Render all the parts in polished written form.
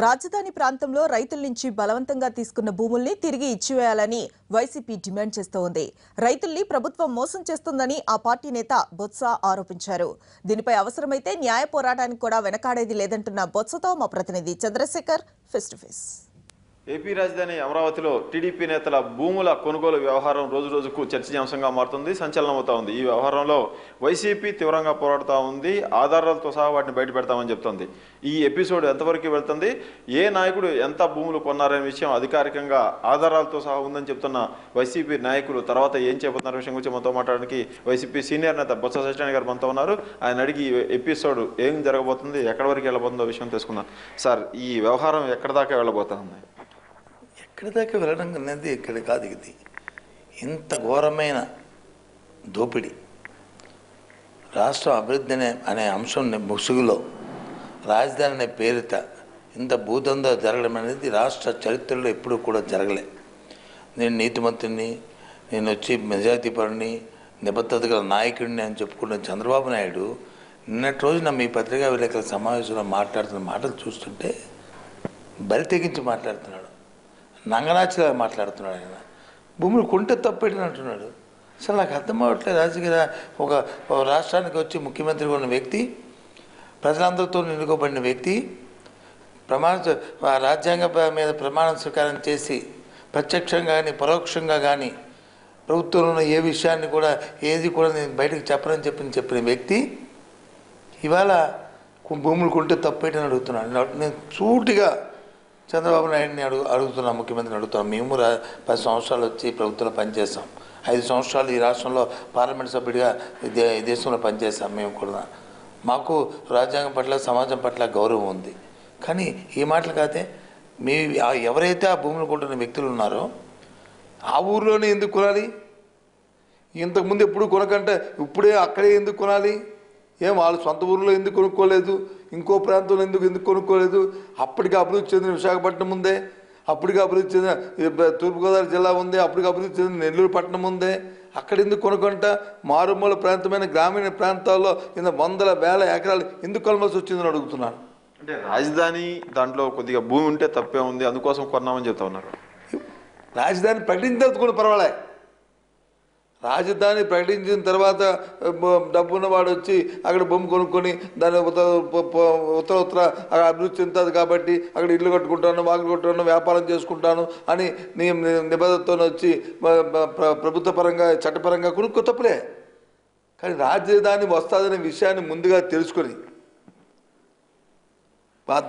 రాజధాని ప్రాంతంలో రైతుల నుంచి బలవంతంగా తీసుకున్న భూముల్ని తిరిగి ఇచ్చివేయాలని వైసీపీ డిమాండ్ చేస్తోంది. రైతుల్ని ప్రభుత్వం మోసం చేస్తుందని ఆ పార్టీ నేత బొత్స ఆరోపించారు. దీనిపై అవసరమైతే న్యాయ పోరాటానికి కూడా వెనకాడేది లేదంటున్న బొత్సతో మా ప్రతినిధి Chandrashekar face to face. AP రాజధాని అమరావతిలో టీడీపీ నేతల భూముల కొనుగోలు వ్యవహారం రోజురోజుకు చర్చనీయాంశంగా మారుతుంది, సంచలనమవుతా ఉంది. ఈ వ్యవహారంలో వైసీపీ తీవ్రంగా పోరాడుతూ ఉంది, ఆధారాలతో సహా వాటిని బయటపెడతామని చెప్తోంది. ఈ ఎపిసోడ్ ఎంతవరకు వెళ్తుంది, ఏ నాయకుడు ఎంత భూములు కొన్నారనే విషయం అధికారికంగా ఆధారాలతో సహా ఉందని చెప్తున్న వైసీపీ నాయకులు తర్వాత ఏం చెబుతున్న విషయం గురించి మనతో మాట్లాడడానికి వైసీపీ సీనియర్ నేత బొత్స సత్యనారాయణ గారు మనతో ఉన్నారు. ఆయన అడిగి ఈ ఎపిసోడ్ ఏం జరగబోతుంది, ఎక్కడి వరకు వెళ్ళబోతుందో విషయం తెలుసుకుందాం. సార్, ఈ వ్యవహారం ఎక్కడి దాకా వెళ్ళబోతుంది? ఎక్కడి దాకా వెళ్ళడం అనేది ఇక్కడ కాదు. ఇది ఇంత ఘోరమైన దోపిడీ, రాష్ట్ర అభివృద్ధి అనే అంశం ముసుగులో రాజధాని అనే పేరిట ఇంత భూదందా జరగడం అనేది రాష్ట్ర చరిత్రలో ఎప్పుడూ కూడా జరగలే. నేను నీతిమంతుడిని, నేను వచ్చి మెజారిటీపరుని, నిబద్ధత గల నాయకుడిని అని చెప్పుకున్న చంద్రబాబు నాయుడు నిన్నటి రోజున మీ పత్రికా విలేకరుల సమావేశంలో మాట్లాడుతున్న మాటలు చూస్తుంటే బరి తెగించి మాట్లాడుతున్నాడు, నంగనాచిలా మాట్లాడుతున్నాడు. ఆయన భూములు కొంటే తప్పెట్టిన అంటున్నాడు. అసలు నాకు అర్థం అవ్వట్లేదు. రాజకీయ ఒక రాష్ట్రానికి వచ్చి ముఖ్యమంత్రిగా ఉన్న వ్యక్తి, ప్రజలందరితో ఎన్నుకోబడిన వ్యక్తి, రాజ్యాంగ మీద ప్రమాణ స్వీకారం చేసి ప్రత్యక్షంగా కానీ పరోక్షంగా కానీ ప్రభుత్వంలో ఉన్న ఏ విషయాన్ని కూడా ఏది కూడా నేను బయటకు చెప్పనని చెప్పిన వ్యక్తి ఇవాళ భూములు కొంటే తప్పెట్టిన అడుగుతున్నాడు. నేను సూటిగా చంద్రబాబు నాయుడిని అడుగుతున్నాం, ముఖ్యమంత్రిని అడుగుతున్నాం. మేము 10 సంవత్సరాలు వచ్చి ప్రభుత్వంలో పనిచేస్తాం, 5 సంవత్సరాలు ఈ రాష్ట్రంలో పార్లమెంట్ సభ్యుడిగా దేశంలో పనిచేస్తాం. మేము కూడా మాకు రాజ్యాంగం పట్ల సమాజం పట్ల గౌరవం ఉంది. కానీ ఈ మాటలు కాదే, మీ ఎవరైతే ఆ భూములు కొంటున్న వ్యక్తులు ఉన్నారో ఆ ఊరిలోనే ఎందుకు కొనాలి? ఇంతకుముందు ఎప్పుడు కొనకంటే ఇప్పుడే అక్కడే ఎందుకు కొనాలి? ఏం వాళ్ళు సొంత ఊరిలో ఎందుకు కొనుక్కోలేదు? ఇంకో ప్రాంతంలో ఎందుకు కొనుక్కోలేదు? అప్పటికి అభివృద్ధి చెందిన విశాఖపట్నం ఉందే, అప్పటికి అభివృద్ధి చెందిన తూర్పుగోదావరి జిల్లా ఉంది, అప్పటికి అభివృద్ధి చెందిన నెల్లూరు పట్టణం ఉందే, అక్కడ ఎందుకు కొనుక్కుంట? మారుమూల ప్రాంతమైన గ్రామీణ ప్రాంతాల్లో ఇంత వందల వేల ఎకరాలు ఎందుకు కొనవలసి వచ్చిందని అడుగుతున్నాను. అంటే రాజధాని దాంట్లో కొద్దిగా భూమి ఉంటే తప్పే ఉంది, అందుకోసం కొన్నామని చెప్తా ఉన్నారు. రాజధాని ప్రకటించిన కూడా పర్వాలే. రాజధాని ప్రకటించిన తర్వాత డబ్బున్నవాడు వచ్చి అక్కడ భూమి కొనుక్కొని దాన్ని ఉత్తర అక్కడ అభివృద్ధి చెందుతుంది కాబట్టి అక్కడ ఇల్లు కట్టుకుంటాను, వాకిలు కట్టుకుంటాను, వ్యాపారం చేసుకుంటాను అని నిబంధనతో వచ్చి ప్రభుత్వ పరంగా చట్టపరంగా కొనుక్కో తప్పులే. కానీ రాజధాని వస్తుందనే విషయాన్ని ముందుగా తెలుసుకొని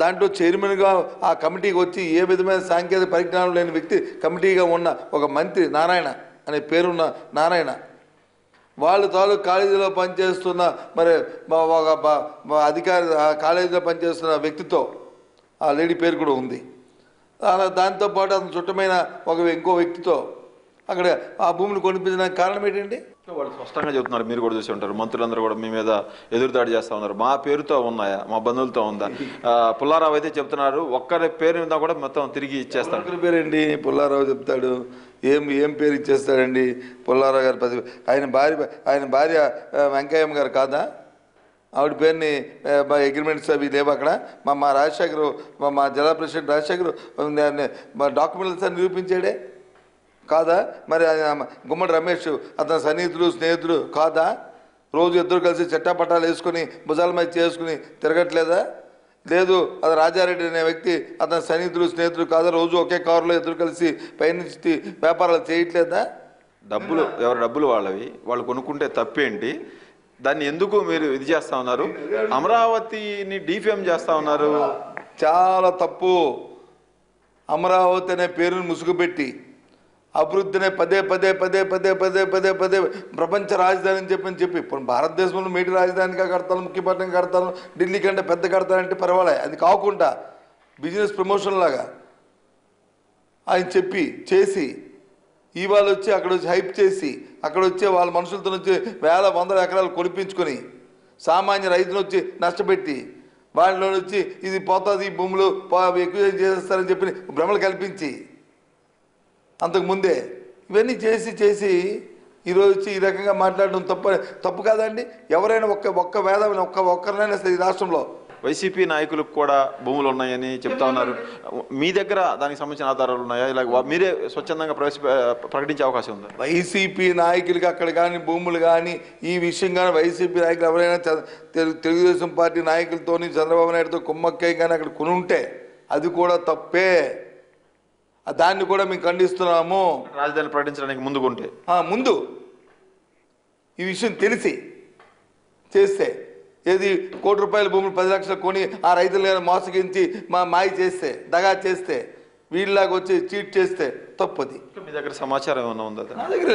దాంట్లో చైర్మన్గా ఆ కమిటీకి వచ్చి ఏ విధమైన సాంకేతిక పరిజ్ఞానం లేని వ్యక్తి కమిటీగా ఉన్న ఒక మంత్రి నారాయణ అనే పేరున్న నారాయణ, వాళ్ళు తాలూకు కాలేజీలో పనిచేస్తున్న మరి ఒక అధికారి కాలేజీలో పనిచేస్తున్న వ్యక్తితో ఆ లేడీ పేరు కూడా ఉంది. దాంతోపాటు అతను చుట్టమైన ఇంకో వ్యక్తితో అక్కడ ఆ భూమిని కొనిపించడానికి కారణం ఏంటండి? వాళ్ళు స్పష్టంగా చెబుతున్నారు, మీరు కూడా చూసి ఉంటారు, మంత్రులందరూ కూడా మీ మీద ఎదురుదాడి చేస్తూ ఉన్నారు. మా పేరుతో ఉన్నాయా, మా బంధువులతో ఉందా? పుల్లారావు అయితే చెప్తున్నారు ఒక్కరి పేరు మీద కూడా మొత్తం తిరిగి ఇచ్చేస్తాడు. ఒకరి పేరండి పుల్లారావు చెప్తాడు, ఏం పేరు ఇచ్చేస్తాడండి పుల్లారావు గారు? ఆయన భార్య వెంకయ్యమ్మ గారు కాదా? ఆవిడ పేరుని అగ్రిమెంట్స్ అవి లేవు అక్కడ. మా రాజశేఖర్, మా జిల్లా ప్రెసిడెంట్ రాజశేఖర్ డాక్యుమెంట్స్ అని నిరూపించాడే కాదా? మరి గుమ్మడి రమేష్ అతని సన్నిహితులు స్నేహితుడు కాదా? రోజు ఇద్దరు కలిసి చట్టాపట్టాలు వేసుకుని భుజాల మీద చేసుకుని తిరగట్లేదా? లేదు, అది రాజారెడ్డి అనే వ్యక్తి అతని సన్నిహితులు స్నేహితుడు కాదా? రోజు ఒకే కారులో ఇద్దరు కలిసి పైనుంచి వ్యాపారాలు చేయట్లేదా? ఎవరి డబ్బులు వాళ్ళవి, వాళ్ళు కొనుక్కుంటే తప్పేంటి? దాన్ని ఎందుకు మీరు ఇది చేస్తా ఉన్నారు? అమరావతిని డిఫేమ్ చేస్తా ఉన్నారు. చాలా తప్పు. అమరావతి అనే పేరును ముసుగుపెట్టి అభివృద్ధినే పదే ప్రపంచ రాజధాని అని చెప్పి ఇప్పుడు భారతదేశంలో మేటి రాజధానిగా కడతాను, ముఖ్యపట్నం కడతాను, ఢిల్లీ కంటే పెద్ద కడతానంటే పర్వాలే. అది కాకుండా బిజినెస్ ప్రమోషన్ లాగా ఆయన చేసి ఇవాళ వచ్చి అక్కడ వచ్చి హైప్ చేసి అక్కడ వచ్చే వాళ్ళ మనుషులతో వచ్చి వేల వందల ఎకరాలు కొనిపించుకొని సామాన్య రైతును వచ్చి నష్టపెట్టి వాళ్ళలో వచ్చి ఇది పోతుంది, ఈ భూములు ఎక్కువ చేసేస్తారని చెప్పి భ్రమలు కల్పించి అంతకుముందే ఇవన్నీ చేసి ఈరోజు వచ్చి ఈ రకంగా మాట్లాడడం తప్పు కాదండి? ఎవరైనా ఒక్క మేధావిని ఒక్కరినైనా ఈ రాష్ట్రంలో వైసీపీ నాయకులకు కూడా భూములు ఉన్నాయని చెప్తా ఉన్నారు. మీ దగ్గర దానికి సంబంధించిన ఆధారాలు ఉన్నాయా? ఇలా మీరే స్వచ్ఛందంగా ప్రకటించే అవకాశం ఉందా? వైసీపీ నాయకులకి అక్కడ కానీ భూములు కానీ ఈ విషయం కానీ వైసీపీ నాయకులు ఎవరైనా తెలుగుదేశం పార్టీ నాయకులతోని చంద్రబాబు నాయుడుతో కుమ్మక్కై కానీ అక్కడ కొని ఉంటే అది కూడా తప్పే. దాన్ని కూడా మేము ఖండిస్తున్నాము. రాజధాని ప్రకటించడానికి ముందుకుంటే ముందు ఈ విషయం తెలిసి చేస్తే ఏది ₹1 కోటి భూములు 10 లక్షలు కొని ఆ రైతులు మోసగించి మాయ చేస్తే దగా చేస్తే వీళ్ళలాగా వచ్చి చీట్ చేస్తే తప్పది. మీ దగ్గర సమాచారం ఏమన్నా ఉందా? నా దగ్గర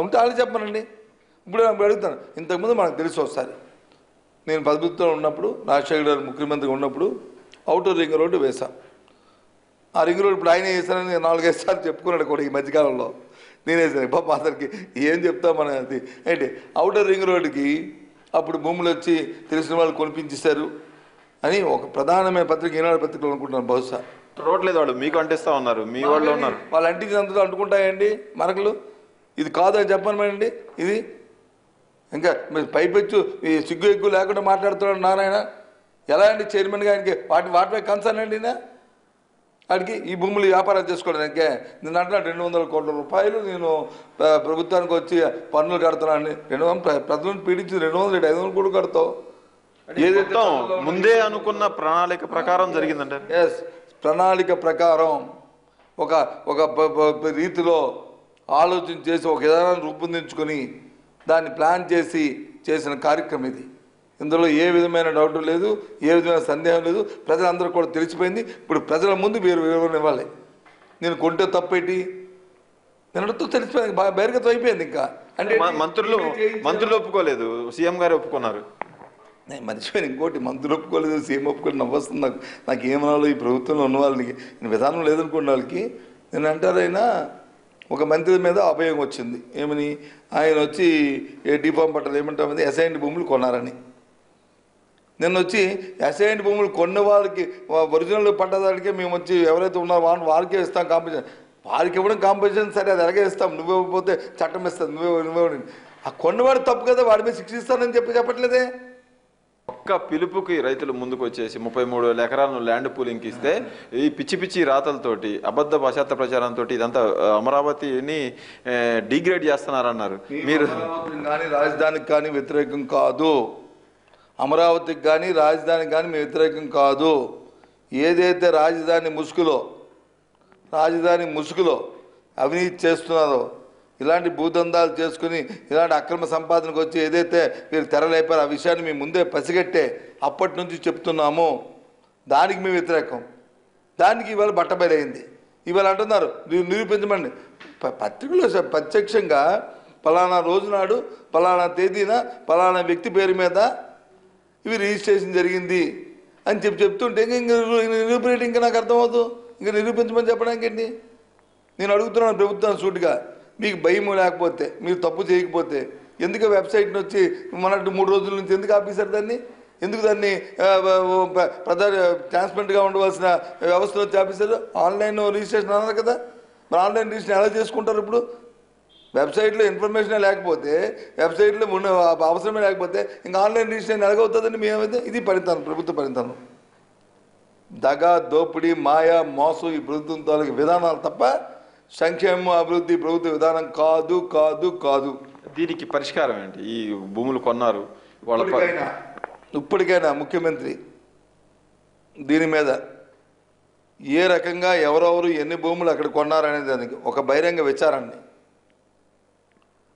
ఉంటే వాళ్ళు చెప్పనండి. ఇప్పుడు అడుగుతాను. ఇంతకుముందు మనకు తెలుసు ఒకసారి నేను ప్రభుత్వంలో ఉన్నప్పుడు రాజశేఖర్ గారు ముఖ్యమంత్రిగా ఉన్నప్పుడు అవుటర్ రింగ్ రోడ్డు వేశాం. ఆ రింగ్ రోడ్ ఇప్పుడు ఆయన వేసానని 4-5 సార్లు చెప్పుకున్నాడు కూడా ఈ మధ్యకాలంలో. నేను వేసాను పాప అతనికి ఏం చెప్తాం మన అది ఏంటి అవుటర్ రింగ్ రోడ్డుకి అప్పుడు భూములు వచ్చి తెలిసిన వాళ్ళు కొనిపించేశారు అని ఒక ప్రధానమైన పత్రిక ఈనాడు పత్రికలు అనుకుంటున్నాను. బహుశా రోడ్లేదు వాళ్ళు మీకు అంటిస్తా ఉన్నారు, మీ వాళ్ళు ఉన్నారు. వాళ్ళు అంటించినంతలో అంటుకుంటాయండి మరకలు. ఇది కాదని చెప్పనమండి. ఇది ఇంకా పైపెచ్చు ఈ సిగ్గు ఎక్కువ లేకుండా మాట్లాడుతున్నాడు నారాయణ. ఎలా అండి చైర్మన్గా ఆయనకి వాటిపై కన్సర్న్ అండి వాడికి ఈ భూములు వ్యాపారం చేసుకోవడానికే. నేను అంటున్నా ₹200 కోట్ల నేను ప్రభుత్వానికి వచ్చి పన్నులు కడుతున్నాను. ప్రజలను పీడించి 200 500 కూడా కడతావు. ఏదైతే ముందే అనుకున్న ప్రణాళిక ప్రకారం జరిగిందంటే ఎస్ ప్రణాళిక ప్రకారం ఒక రీతిలో ఆలోచన చేసి ఒక విధానాన్ని రూపొందించుకొని దాన్ని ప్లాన్ చేసి చేసిన కార్యక్రమం ఇది. ఇందులో ఏ విధమైన డౌట్ లేదు, ఏ విధమైన సందేహం లేదు. ప్రజలందరూ కూడా తెలిసిపోయింది. ఇప్పుడు ప్రజల ముందు మీరు వివరణ ఇవ్వాలి. నేను కొంటే తప్పేటి నేను తెలిసిపోయింది, బహిర్గతం అయిపోయింది. ఇంకా అంటే మంత్రులు ఒప్పుకోలేదు, సీఎం గారు ఒప్పుకున్నారు. నేను మర్చిపోయాను ఇంకోటి, మంత్రులు ఒప్పుకోలేదు, సీఎం ఒప్పుకోలేదు. నవ్వొస్తుంది నాకు ఏమనాలో ఈ ప్రభుత్వంలో ఉన్న వాళ్ళకి విధానం లేదనుకున్న వాళ్ళకి. నేను అంటారైనా ఒక మంత్రి మీద అభయం వచ్చింది. ఏమని ఆయన వచ్చి డిఫామ్ పట్టాలి ఏమంటారు అసైన్డ్ భూములు కొన్నారని. నిన్న వచ్చి అసైన్డ్ భూములు కొన్న వాళ్ళకి ఒరిజినల్ పట్టదాడికే మేము వచ్చి ఎవరైతే ఉన్నారో వారికే ఇస్తాం కాంపెన్సేషన్. వారికి ఇవ్వడం కాంపెన్సేషన్ సరే అది ఎలాగే ఇస్తాం, నువ్వు ఇవ్వకపోతే చట్టం ఇస్తుంది, నువ్వే ఆ కొన్నవాడు తప్పు కదా, వాడి మీద శిక్షిస్తానని చెప్పట్లేదే. ఒక్క పిలుపుకి రైతులు ముందుకు వచ్చేసి 33,000 ఎకరాలను ల్యాండ్ పూలింగ్కి ఇస్తే ఈ పిచ్చి రాతలతోటి అబద్ధ భాషాత్వ ప్రచారంతో ఇదంతా అమరావతిని డిగ్రేడ్ చేస్తున్నారన్నారు. మీరు కానీ రాజధానికి కానీ వ్యతిరేకం కాదు, అమరావతికి కానీ రాజధానికి కానీ మేము వ్యతిరేకం కాదు. ఏదైతే రాజధాని ముసుగులో అవినీతి చేస్తున్నారో, ఇలాంటి భూదందాలు చేసుకుని ఇలాంటి అక్రమ సంపాదనకు వచ్చి ఏదైతే మీరు తెరలేపారో ఆ విషయాన్ని మేము ముందే పసిగట్టే అప్పటి నుంచి చెప్తున్నాము. దానికి మేము వ్యతిరేకం. దానికి ఇవాళ బట్టబయలైంది. ఇవాళ అంటున్నారు నిరూపించమండి. పత్రికలో ప్రత్యక్షంగా పలానా రోజు నాడు పలానా తేదీన పలానా వ్యక్తి పేరు మీద ఇవి రిజిస్ట్రేషన్ జరిగింది అని చెప్తుంటే నిరూపించడం ఇంకా నాకు అర్థమవుతుంది. ఇంకా నిరూపించమని చెప్పడానికి ఏంటి? నేను అడుగుతున్నాను ప్రభుత్వాన్ని సూటిగా, మీకు భయం లేకపోతే మీరు తప్పు చేయకపోతే ఎందుకు వెబ్సైట్ని వచ్చి మనట్టు 3 రోజుల నుంచి ఎందుకు ఆపేశారు దాన్ని? ఎందుకు దాన్ని ట్రాన్స్పరెంట్గా ఉండవలసిన వ్యవస్థను వచ్చి ఆపేశారు? ఆన్లైన్ రిజిస్ట్రేషన్ అన్నారు కదా, మరి ఆన్లైన్ రిజిస్ట్రేషన్ ఎలా చేసుకుంటారు? ఇప్పుడు వెబ్సైట్లో ఇన్ఫర్మేషన్ లేకపోతే, వెబ్సైట్లో ఉన్న అవసరమే లేకపోతే ఇంకా ఆన్లైన్ రిజిస్ట్రేషన్ ఎలాగవుతుందండి? మేమైతే ఇది పరితానం, ప్రభుత్వ పరితానం. దగా, దోపిడీ, మాయ, మోసం ఈ ప్రభుత్వం తాలూకు విధానాలు తప్ప సంక్షేమం, అభివృద్ధి ప్రభుత్వ విధానం కాదు కాదు కాదు. దీనికి పరిష్కారం ఏంటి? ఈ భూములు కొన్నారు ఇప్పటికైనా ముఖ్యమంత్రి దీని మీద ఏ రకంగా ఎవరెవరు ఎన్ని భూములు అక్కడ కొన్నారనే దానికి ఒక బహిరంగ విచారాన్ని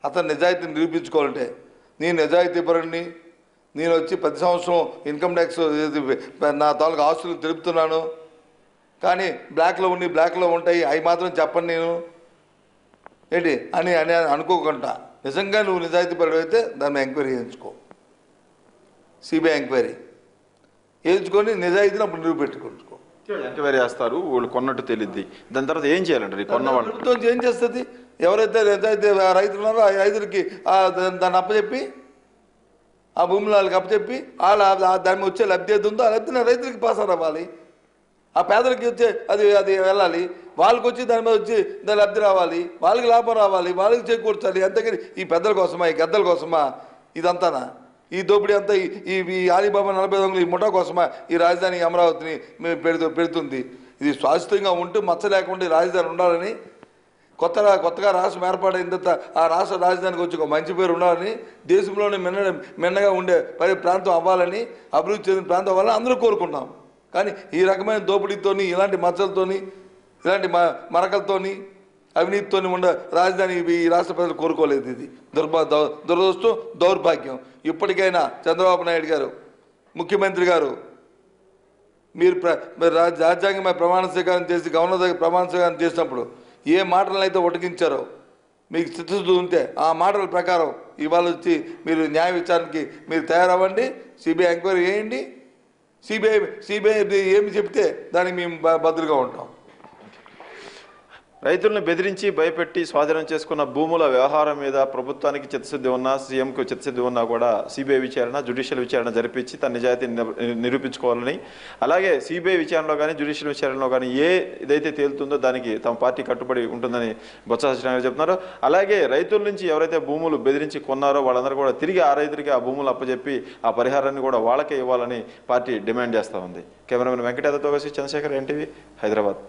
అతను నిజాయితీని నిరూపించుకోవాలంటే, నేను నిజాయితీ పరుడిని, నేను వచ్చి 10 సంవత్సరం ఇన్కమ్ ట్యాక్స్ నా తాలూకు ఆస్తులు తెలుపుతున్నాను, కానీ బ్లాక్లో ఉంటాయి అవి మాత్రం చెప్పను నేను ఏంటి అని అనుకోకుండా నిజంగా నువ్వు నిజాయితీ పరుడు అయితే దాన్ని ఎంక్వైరీ చేయించుకో, సిబిఐ ఎంక్వైరీ చేయించుకొని నిజాయితీని అప్పుడు నిరూపెట్టుకుంటుకో. ఎంక్వైరీ చేస్తారు, వాళ్ళు కొన్నట్టు తెలియద్ది. దాని తర్వాత ఏం చేయాలంటారు? కొన్నవాళ్ళు ప్రభుత్వం ఏం చేస్తుంది? ఎవరైతే నిజాయితీ రైతులు ఉన్నారో ఆ రైతులకి దాన్ని అప్పచెప్పి, ఆ భూములు వాళ్ళకి అప్పచెప్పి దాని వచ్చే లబ్ధి ఏది ఉందో ఆ లబ్ధిని రైతులకి పాస్ అవ్వాలి. ఆ పేదలకి వచ్చే అది వెళ్ళాలి, వాళ్ళకి వచ్చి దాని మీద వచ్చి దాని లబ్ధి రావాలి, వాళ్ళకి లాభం రావాలి, వాళ్ళకి చేకూర్చాలి. అంతేకాని ఈ పెద్దల కోసమా, ఈ గద్దల కోసమా ఇదంతానా? ఈ దోపిడీ అంతా ఈ ఆలీబాబా 40 దొంగలు ఈ ముఠా కోసమా ఈ రాజధాని అమరావతిని పెడుతుంది. ఇది శాశ్వతంగా ఉంటూ మచ్చ లేకుండా ఈ రాజధాని ఉండాలని, కొత్తగా రాష్ట్రం ఏర్పాటైన తర్వాత ఆ రాష్ట్ర రాజధానికి వచ్చి ఒక మంచి పేరు ఉండాలని, దేశంలోనే మిన్నగా ఉండే ప్రాంతం అవ్వాలని, అభివృద్ధి చెందిన ప్రాంతం అవ్వాలని అందరూ కోరుకుంటాం. కానీ ఈ రకమైన దోపిడీతోని, ఇలాంటి మచ్చలతోని, ఇలాంటి మరకలతోని, అవినీతితోని ఉండే రాజధాని ఈ రాష్ట్ర ప్రజలు కోరుకోలేదు. ఇది దురదృష్టం, దౌర్భాగ్యం. ఇప్పటికైనా చంద్రబాబు నాయుడు గారు, ముఖ్యమంత్రి గారు, మీరు రాజ్యాంగమే ప్రమాణ స్వీకారం చేసి గవర్నర్ దగ్గర ప్రమాణ స్వీకారం చేసినప్పుడు ఏ మాటలను అయితే ఉటకించారో మీకు చిత్తశుద్ధి ఉంటే ఆ మాటల ప్రకారం ఇవాళ వచ్చి మీరు న్యాయ విచారణకి మీరు తయారవ్వండి. సిబిఐ ఎంక్వైరీ చేయండి. సిబిఐ ఏమి చెప్తే దానికి మేము భద్రంగా ఉంటాం. రైతులను బెదిరించి భయపెట్టి స్వాధీనం చేసుకున్న భూముల వ్యవహారం మీద ప్రభుత్వానికి చిత్తశుద్ధి ఉన్నా, సీఎంకు చిత్తశుద్ధి ఉన్నా కూడా సిబిఐ విచారణ, జ్యుడిషియల్ విచారణ జరిపించి తన నిజాయితీని నిరూపించుకోవాలని, అలాగే సిబిఐ విచారణలో కానీ జ్యుడిషియల్ విచారణలో కానీ ఏదైతే తేలుతుందో దానికి తమ పార్టీ కట్టుబడి ఉంటుందని బొత్స సత్యనారాయణ చెప్తున్నారు. అలాగే రైతుల నుంచి ఎవరైతే భూములు బెదిరించి కొన్నారో వాళ్ళందరూ కూడా తిరిగి ఆ రైతులకి ఆ భూములు అప్పచెప్పి ఆ పరిహారాన్ని కూడా వాళ్ళకే ఇవ్వాలని పార్టీ డిమాండ్ చేస్తూ ఉంది. కెమెరామెన్ వెంకటేశ్వర్తో కలిసి చంద్రశేఖర్, ఎన్టీవీ, హైదరాబాద్.